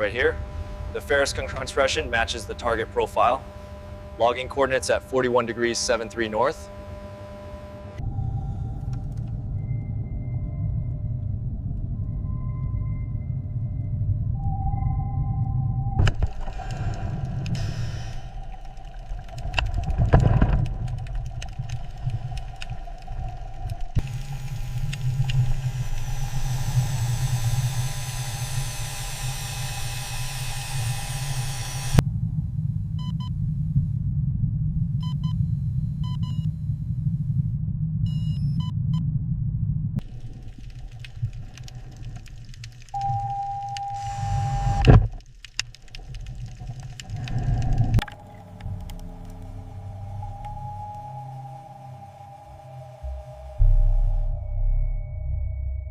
Right here, the ferrous compression matches the target profile. Logging coordinates at 41 degrees 73 north.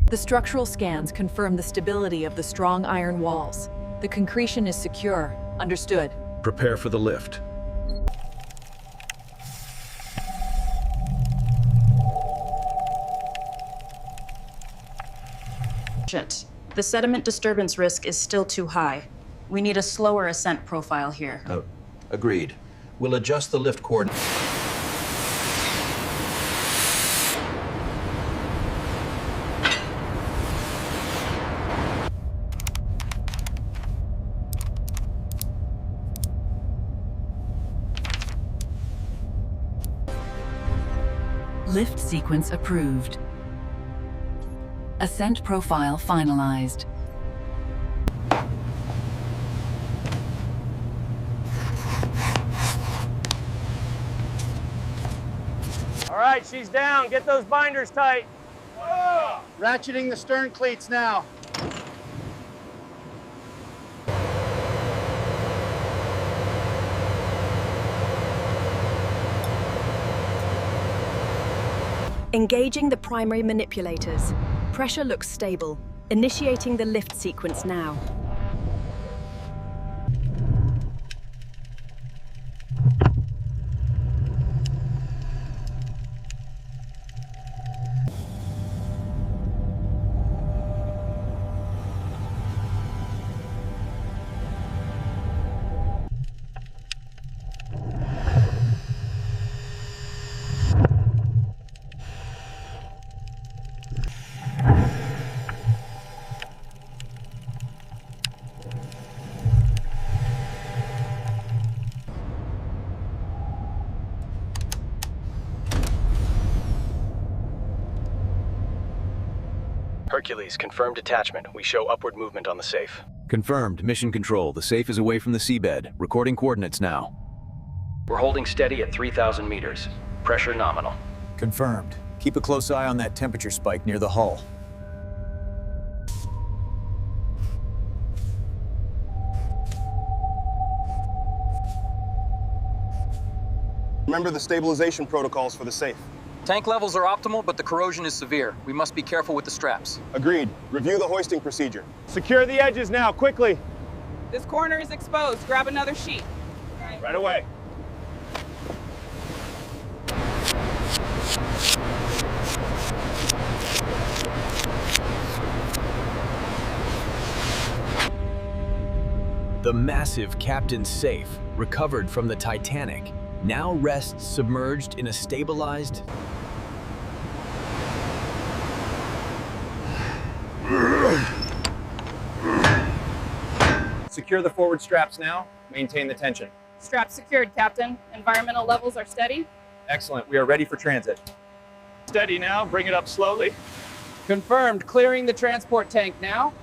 The structural scans confirm the stability of the strong iron walls. The concretion is secure. Understood. Prepare for the lift. The sediment disturbance risk is still too high. We need a slower ascent profile here. Agreed. We'll adjust the lift coordinates. Lift sequence approved. Ascent profile finalized. All right, she's down. Get those binders tight. Ratcheting the stern cleats now. Engaging the primary manipulators. Pressure looks stable. Initiating the lift sequence now. Hercules, confirmed detachment. We show upward movement on the safe. Confirmed. Mission control. The safe is away from the seabed. Recording coordinates now. We're holding steady at 3,000 meters. Pressure nominal. Confirmed. Keep a close eye on that temperature spike near the hull. Remember the stabilization protocols for the safe. Tank levels are optimal, but the corrosion is severe. We must be careful with the straps. Agreed. Review the hoisting procedure. Secure the edges now, quickly. This corner is exposed. Grab another sheet. Right away. The massive captain's safe, recovered from the Titanic, now rests submerged in a stabilized... Secure the forward straps now. Maintain the tension. Straps secured, Captain. Environmental levels are steady. Excellent. We are ready for transit. Steady now. Bring it up slowly. Confirmed. Clearing the transport tank now.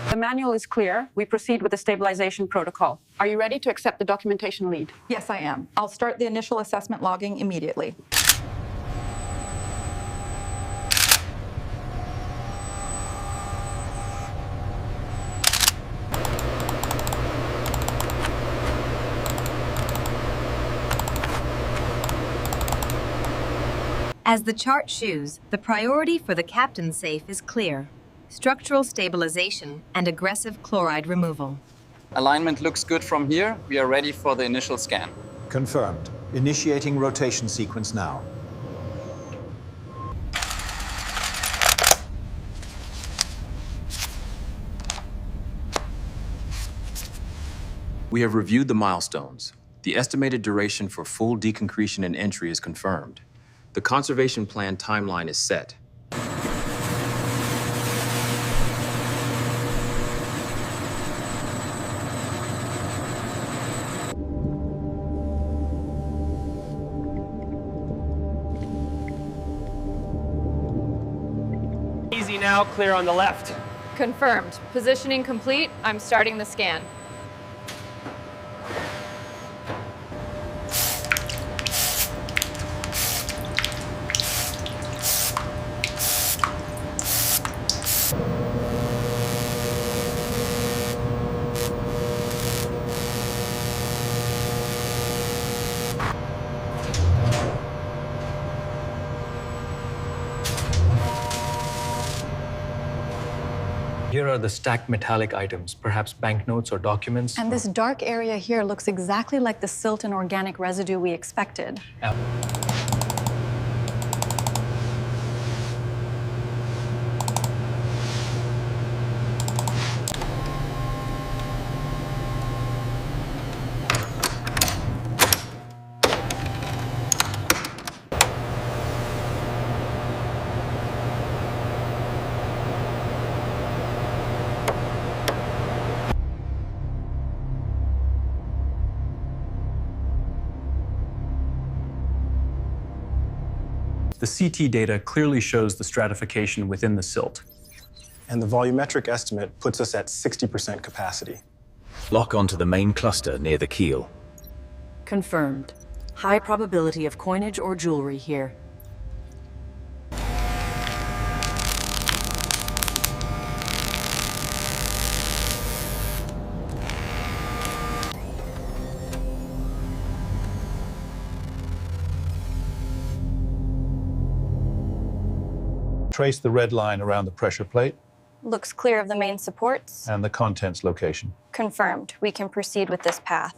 The manual is clear. We proceed with the stabilization protocol. Are you ready to accept the documentation lead? Yes, I am. I'll start the initial assessment logging immediately. As the chart shows, the priority for the captain's safe is clear: structural stabilization and aggressive chloride removal. Alignment looks good from here. We are ready for the initial scan. Confirmed. Initiating rotation sequence now. We have reviewed the milestones. The estimated duration for full deconcretion and entry is confirmed. The conservation plan timeline is set. Easy now, clear on the left. Confirmed. Positioning complete. I'm starting the scan. Here are the stacked metallic items, perhaps banknotes or documents. And this dark area here looks exactly like the silt and organic residue we expected. The CT data clearly shows the stratification within the silt. And the volumetric estimate puts us at 60% capacity. Lock onto the main cluster near the keel. Confirmed. High probability of coinage or jewelry here. Trace the red line around the pressure plate Looks clear of the main supports. and the contents location. Confirmed. We can proceed with this path.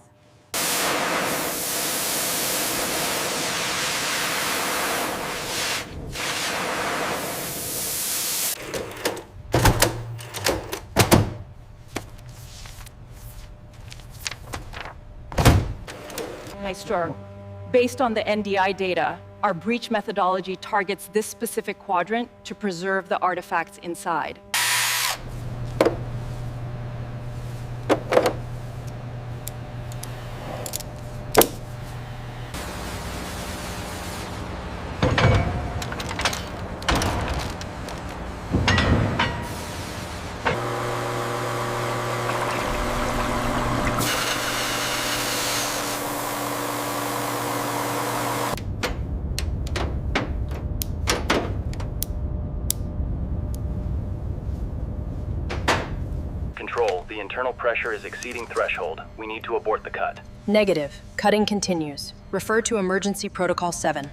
Maestro, based on the NDI data, our breach methodology targets this specific quadrant to preserve the artifacts inside. Control, the internal pressure is exceeding threshold. We need to abort the cut. Negative. Cutting continues. Refer to Emergency Protocol 7.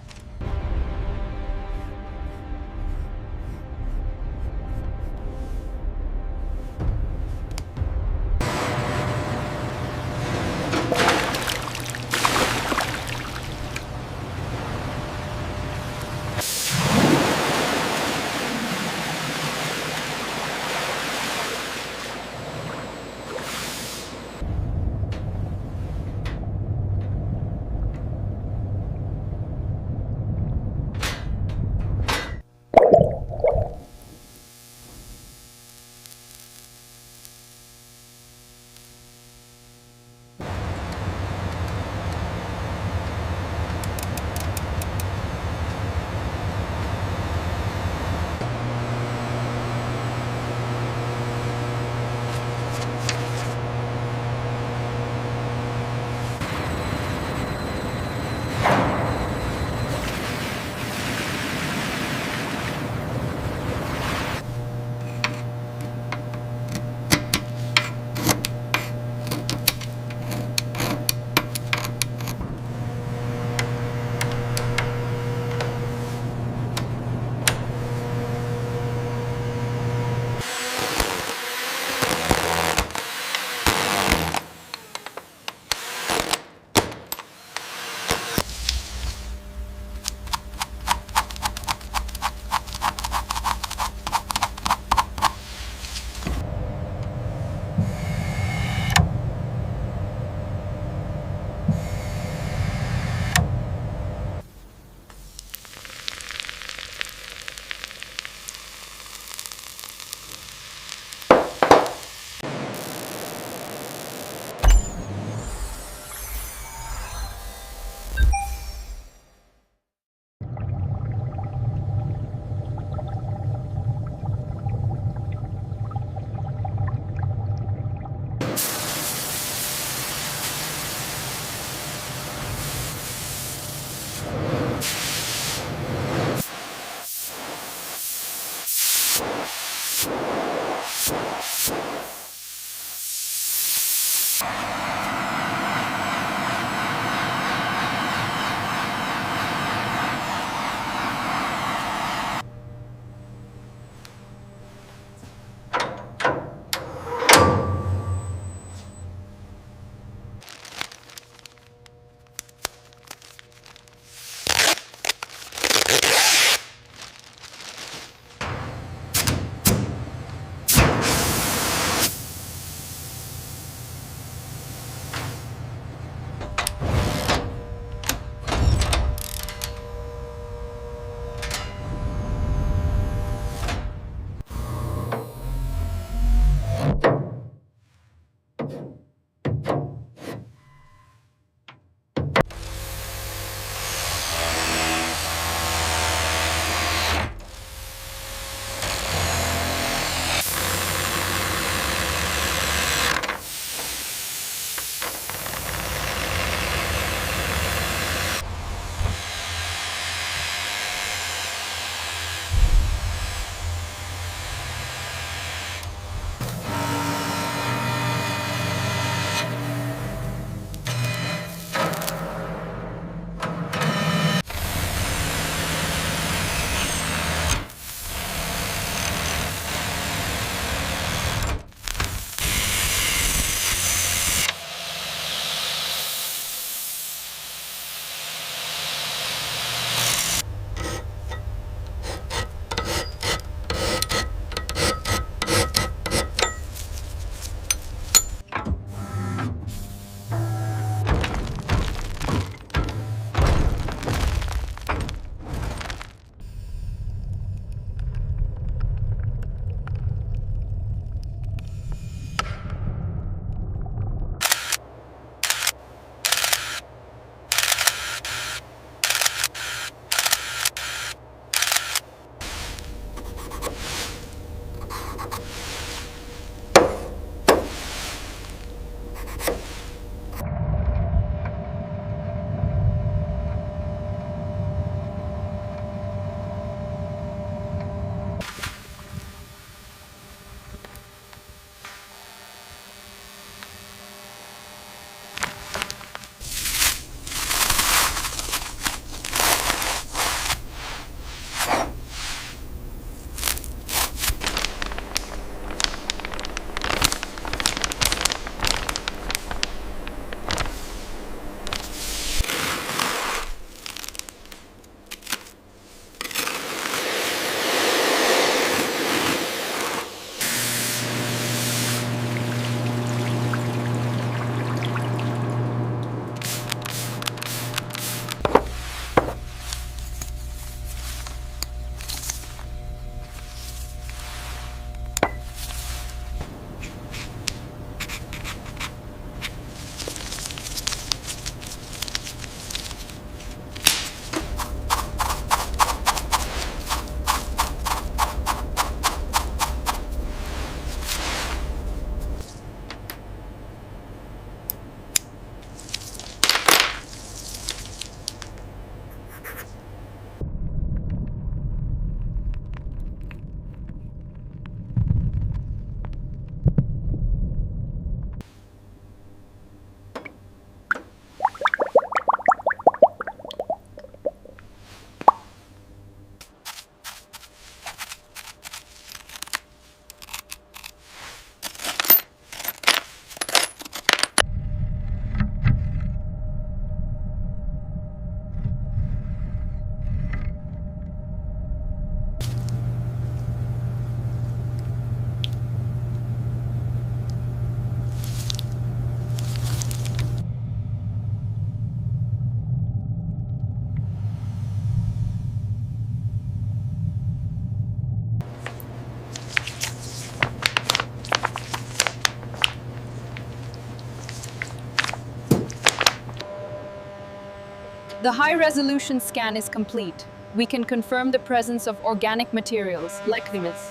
The high-resolution scan is complete. We can confirm the presence of organic materials, like humus.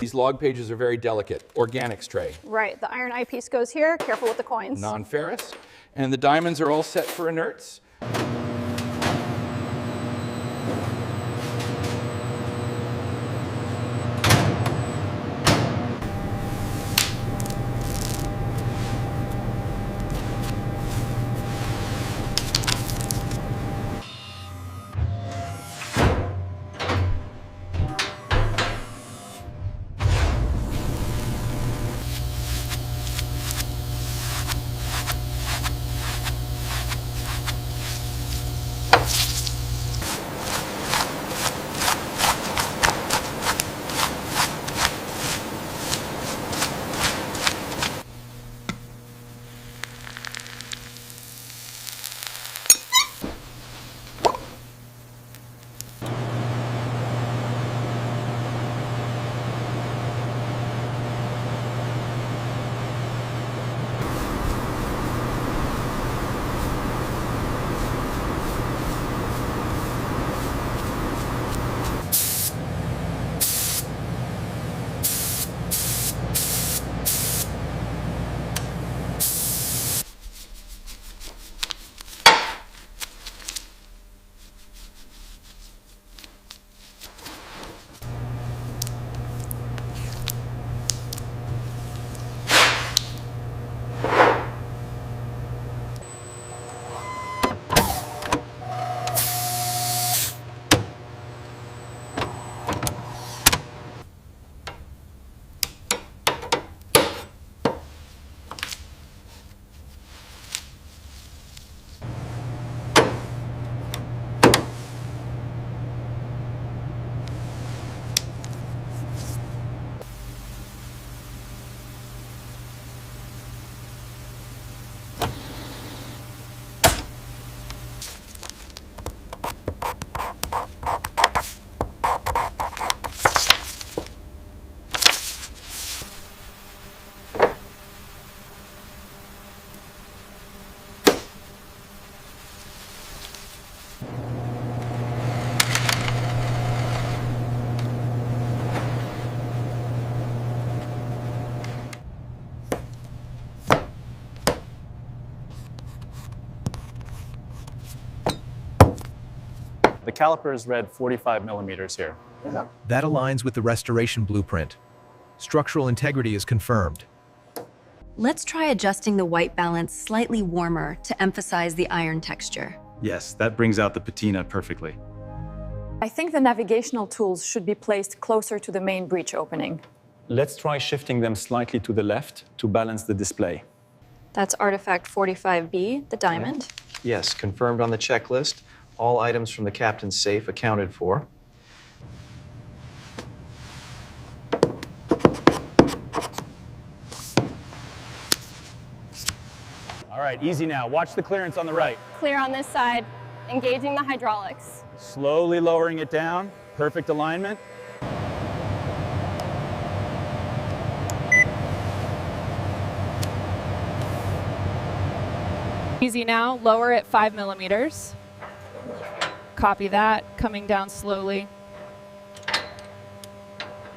These log pages are very delicate. Organics tray, Right, the iron eyepiece goes here. Careful with the coins. non-ferrous. And the diamonds are all set for inerts. calipers read 45 millimeters here. That aligns with the restoration blueprint. Structural integrity is confirmed. Let's try adjusting the white balance slightly warmer to emphasize the iron texture. Yes, that brings out the patina perfectly. I think the navigational tools should be placed closer to the main breech opening. Let's try shifting them slightly to the left to balance the display. That's artifact 45B, the diamond. Yes, confirmed on the checklist. All items from the captain's safe accounted for. All right, easy now. Watch the clearance on the right. Clear on this side, engaging the hydraulics. Slowly lowering it down. Perfect alignment. Easy now, lower at 5 millimeters. Copy that, coming down slowly.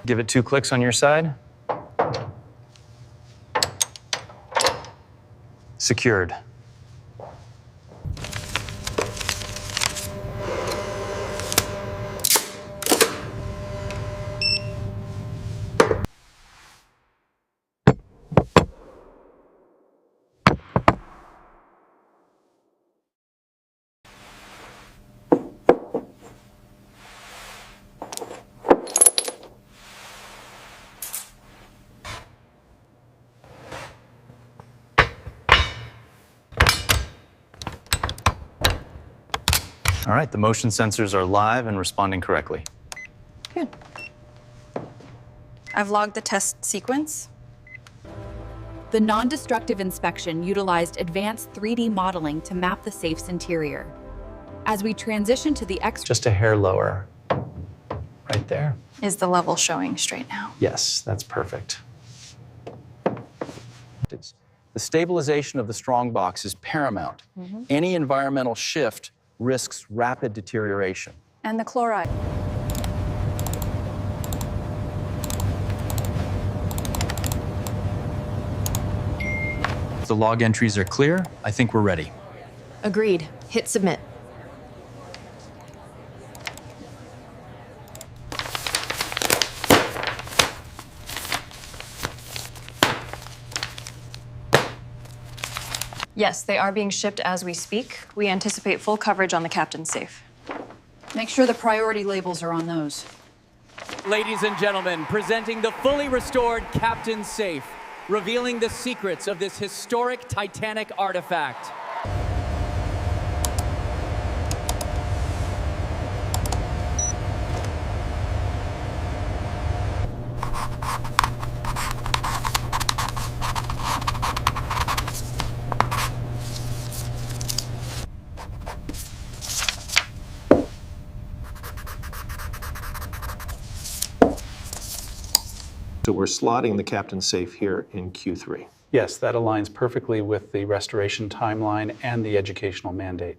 Give it 2 clicks on your side. Secured. All right, the motion sensors are live and responding correctly. Good. I've logged the test sequence. The non-destructive inspection utilized advanced 3D modeling to map the safe's interior. As we transition to the Just a hair lower. Right there. Is the level showing straight now? Yes, that's perfect. The stabilization of the strongbox is paramount. Any environmental shift risks rapid deterioration. And the chloride. If the log entries are clear, I think we're ready. Agreed. Hit submit. Yes, they are being shipped as we speak. We anticipate full coverage on the captain's safe. Make sure the priority labels are on those. Ladies and gentlemen, presenting the fully restored Captain's Safe, revealing the secrets of this historic Titanic artifact. So we're slotting the captain's safe here in Q3. Yes, that aligns perfectly with the restoration timeline and the educational mandate.